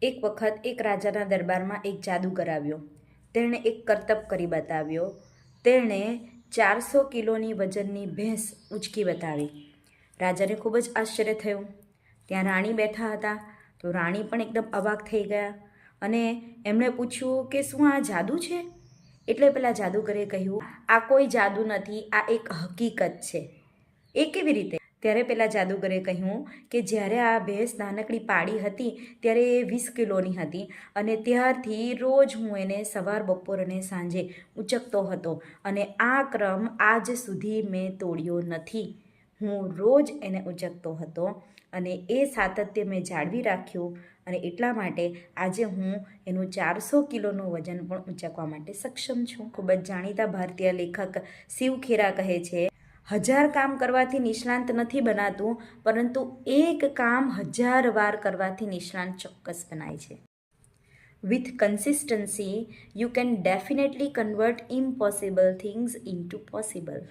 એક વખત એક રાજાના દરબારમાં એક જાદુગર આવ્યો. તેણે એક કરતબ કરી બતાવ્યો. તેણે 400 કિલોની વજનની ભેંસ ઉંચકી બતાવી. રાજાને ખૂબ જ આશ્ચર્ય થયું. ત્યાં રાણી બેઠા હતા, તો રાણી પણ એકદમ અવાક થઈ ગયા અને એમણે પૂછ્યું કે શું આ જાદુ છે? એટલે પેલા જાદુગરે કહ્યું, આ કોઈ જાદુ નથી, આ એક હકીકત છે. એ કેવી રીતે? ત્યારે પેલા જાદુગરે કહ્યું કે જ્યારે આ ભેંસ નાનકડી પાડી હતી ત્યારે એ 20 કિલોની હતી અને ત્યારથી રોજ હું એને સવાર, બપોર અને સાંજે ઉંચકતો હતો અને આ ક્રમ આજ સુધી મેં તોડ્યો નથી. હું રોજ એને ઉંચકતો હતો અને એ સાતત્ય મેં જાળવી રાખ્યું અને એટલા માટે આજે હું એનું 400 કિલોનું વજન પણ ઉંચકવા માટે સક્ષમ છું. ખૂબ જ જાણીતા ભારતીય લેખક શિવ ખેરા કહે છે, 1000 કામ કરવાથી નિષ્ણાંત નથી બનાતું, પરંતુ એક કામ 1000 વાર કરવાથી નિષ્ણાંત ચોક્કસ બનાય છે. With consistency, you can definitely convert impossible things into possible.